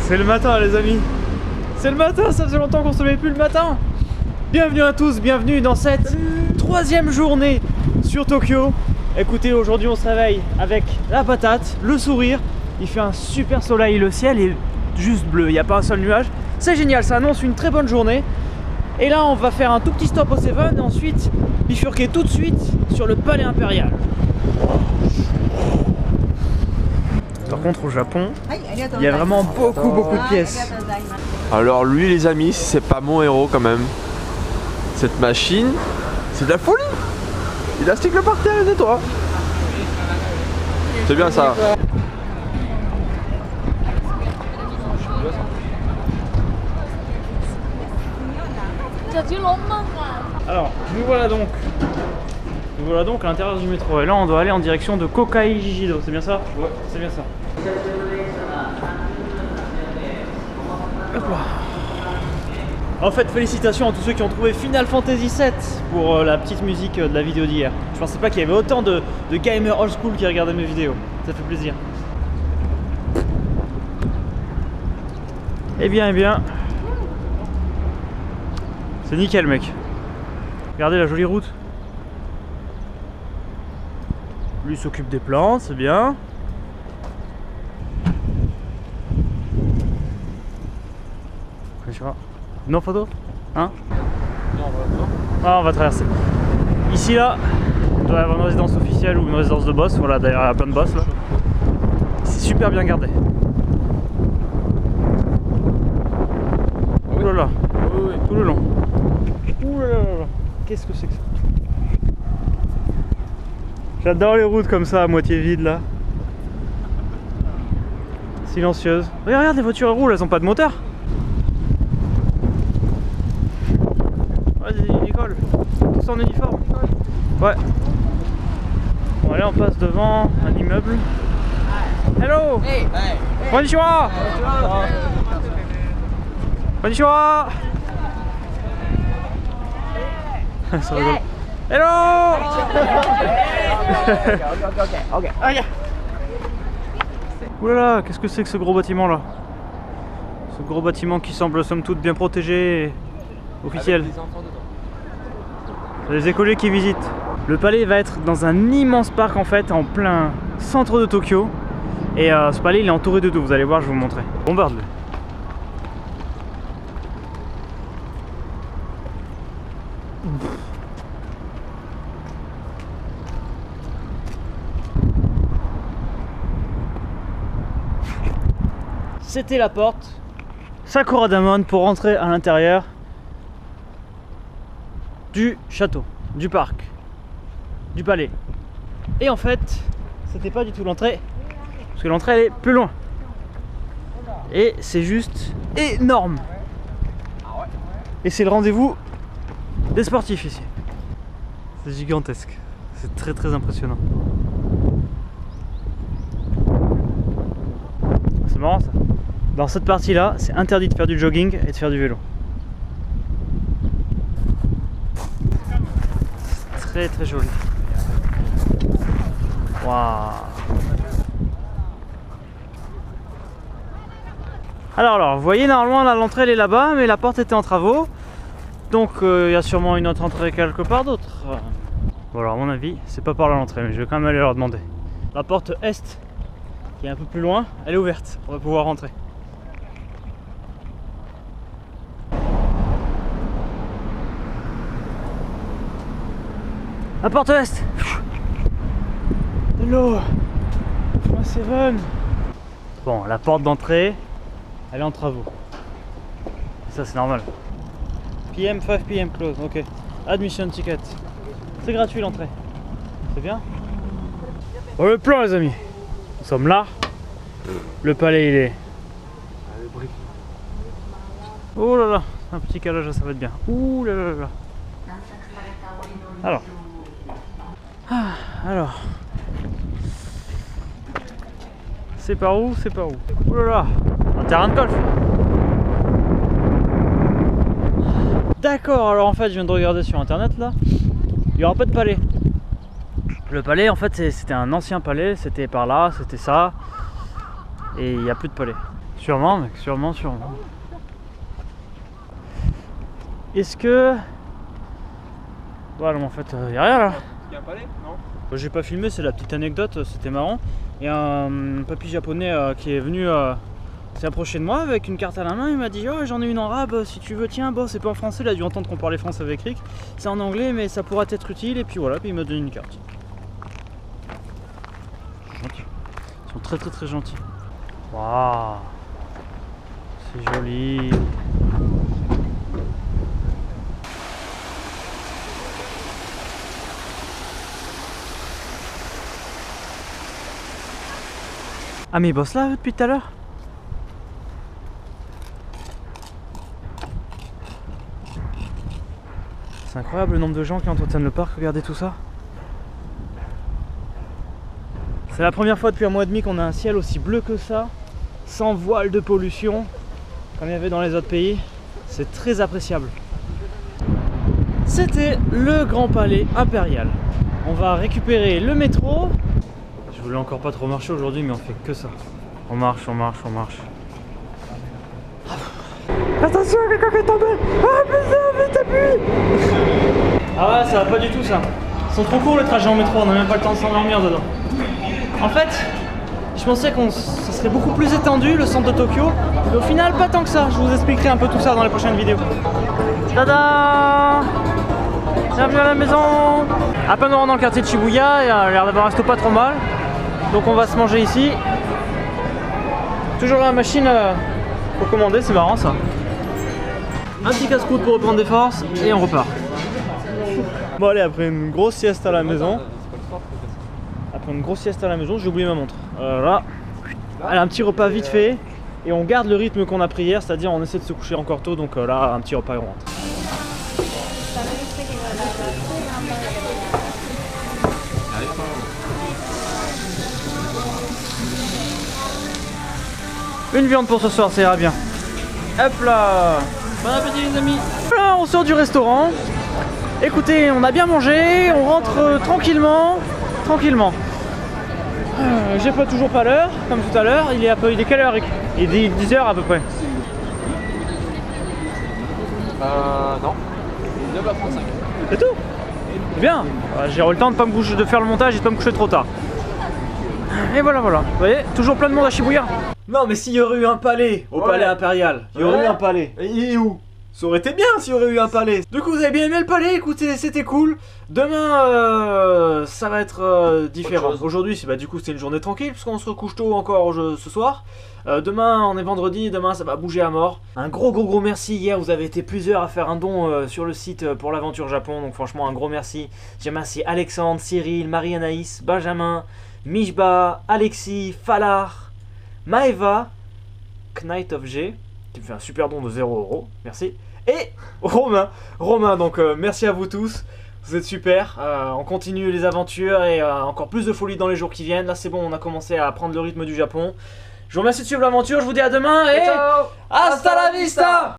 C'est le matin les amis. C'est le matin, ça faisait longtemps qu'on se levait plus le matin. Bienvenue à tous, bienvenue dans cette troisième journée sur Tokyo. Écoutez, aujourd'hui on se réveille avec la patate, le sourire. Il fait un super soleil, le ciel est juste bleu, il n'y a pas un seul nuage. C'est génial, ça annonce une très bonne journée. Et là on va faire un tout petit stop au Seven et ensuite bifurquer tout de suite sur le palais impérial. Par contre au Japon, il y a vraiment beaucoup de pièces. Alors lui les amis, c'est pas mon héros quand même. Cette machine, c'est de la folie. Il astique le parterre et nettoie. C'est bien ça. Alors, nous voilà donc à l'intérieur du métro. Et là, on doit aller en direction de Kokai Jijido. C'est bien ça? Ouais, c'est bien ça. Hop là. En fait, félicitations à tous ceux qui ont trouvé Final Fantasy VII pour la petite musique de la vidéo d'hier. Je pensais pas qu'il y avait autant de gamers old school qui regardaient mes vidéos. Ça fait plaisir. Eh bien. C'est nickel mec. Regardez la jolie route. Lui s'occupe des plantes, c'est bien. Non photo? Hein? Non, on va traverser. Ici là, on doit avoir une résidence officielle ou une résidence de boss. Voilà, d'ailleurs il y a plein de boss là. C'est super bien gardé. Ouh là là, tout le long. Ouh là là là, qu'est-ce que c'est que ça? J'adore les routes comme ça, à moitié vides là. Silencieuses. Regarde, les voitures roulent, elles ont pas de moteur. Vas-y, Nicole. Tous en uniforme. Ouais. Bon, allez, on passe devant un immeuble. Hello. Hey. Konnichiwa. Konnichiwa. Ça rigole. Hello. Ok. Oulala, qu'est-ce que c'est que ce gros bâtiment là? Ce gros bâtiment qui semble somme toute bien protégé et officiel. Les écoliers qui visitent. Le palais va être dans un immense parc en fait, en plein centre de Tokyo. Et ce palais il est entouré de tout, vous allez voir, je vais vous montrer. Bombarde-le. C'était la porte Sakura Damon pour rentrer à l'intérieur du château, du parc, du palais. Et en fait, c'était pas du tout l'entrée, parce que l'entrée elle est plus loin. Et c'est juste énorme. Et c'est le rendez-vous des sportifs ici. C'est gigantesque, c'est très impressionnant. C'est marrant ça. Dans cette partie-là, c'est interdit de faire du jogging et de faire du vélo. C'est très joli. Waouh. Alors, vous voyez, normalement l'entrée elle est là-bas, mais la porte était en travaux. Donc il y a sûrement une autre entrée quelque part d'autre. Bon alors à mon avis, c'est pas par là l'entrée, mais je vais quand même aller leur demander. La porte est, qui est un peu plus loin, elle est ouverte. On va pouvoir rentrer. La porte est. Hello. Seven. Bon, la porte d'entrée, elle est en travaux. Ça c'est normal. PM, 5 PM close, ok. Admission ticket. C'est gratuit l'entrée. C'est bien. Bon, le plan les amis. Nous sommes là. Le palais il est. Oh là là, un petit calage, ça va être bien. Ouh là là là. Alors. C'est par où? C'est par où? Oh là là, un terrain de golf. D'accord, alors en fait je viens de regarder sur internet là. Il n'y aura pas de palais. Le palais en fait c'était un ancien palais, c'était par là, c'était ça. Et il n'y a plus de palais. Sûrement mec, sûrement. Est-ce que... Voilà, mais en fait, y'a rien là. Il y a un palais? Non. J'ai pas filmé, c'est la petite anecdote, c'était marrant. Il y a un papy japonais qui est venu s'est approché de moi avec une carte à la main. Il m'a dit oh, j'en ai une en arabe, si tu veux, tiens. Bon, c'est pas en français, il a dû entendre qu'on parlait français avec Rick. C'est en anglais, mais ça pourra être utile. Et puis voilà, puis il m'a donné une carte. Gentil. Ils sont très gentils. Waouh, c'est joli. Ah mais ils bossent là depuis tout à l'heure? C'est incroyable le nombre de gens qui entretiennent le parc, regardez tout ça. C'est la première fois depuis un mois et demi qu'on a un ciel aussi bleu que ça, sans voile de pollution, comme il y avait dans les autres pays. C'est très appréciable. C'était le Grand Palais Impérial. On va récupérer le métro. Je voulais encore pas trop marcher aujourd'hui, mais on fait que ça. On marche. Attention, quelqu'un qui est tombé. Ah putain, vite appuie. Ah ouais, ça va pas du tout ça. Ils sont trop courts les trajets en métro, on a même pas le temps de s'endormir dedans. En fait, je pensais que ça serait beaucoup plus étendu le centre de Tokyo, mais au final pas tant que ça. Je vous expliquerai un peu tout ça dans les prochaines vidéos. Tada! Bienvenue à la maison. À peine on rentre dans le quartier de Shibuya, il a l'air d'avoir un resto pas trop mal. Donc on va se manger ici. Toujours la machine pour commander, c'est marrant ça. Un petit casse-croûte pour reprendre des forces et on repart. Bon allez, après une grosse sieste à la maison. J'ai oublié ma montre. Voilà. Allez, un petit repas vite fait. Et on garde le rythme qu'on a pris hier, c'est-à-dire on essaie de se coucher encore tôt. Donc là, un petit repas et on rentre. Une viande pour ce soir, ça ira bien. Hop là. Bon appétit les amis. Voilà, on sort du restaurant. Écoutez, on a bien mangé, on rentre tranquillement. J'ai pas toujours pas l'heure, comme tout à l'heure. Il est quelle heure? Il est 10h à peu près. Non. 9h35. C'est tout? Bien. J'ai eu le temps de pas me coucher, de faire le montage et de pas me coucher trop tard. Et voilà. Vous voyez, toujours plein de monde à Shibuya. Non mais s'il y aurait eu un palais au palais impérial, il y aurait eu un palais. Et il est où? Ça aurait été bien s'il y aurait eu un palais. Du coup vous avez bien aimé le palais, écoutez c'était cool. Demain ça va être différent. Aujourd'hui du coup c'était une journée tranquille puisqu'on se recouche tôt encore ce soir. Demain on est vendredi, demain ça va bouger à mort. Un gros merci, hier vous avez été plusieurs à faire un don sur le site pour l'aventure Japon. Donc franchement un gros merci. J'ai remercié Alexandre, Cyril, Marie-Anaïs, Benjamin, Mishba, Alexis, Falar, Maeva, Knight of G, qui me fait un super don de 0€, merci. Et Romain, donc merci à vous tous, vous êtes super, on continue les aventures et encore plus de folie dans les jours qui viennent. Là c'est bon, on a commencé à prendre le rythme du Japon. Je vous remercie de suivre l'aventure, je vous dis à demain et... Ciao. Hasta la vista.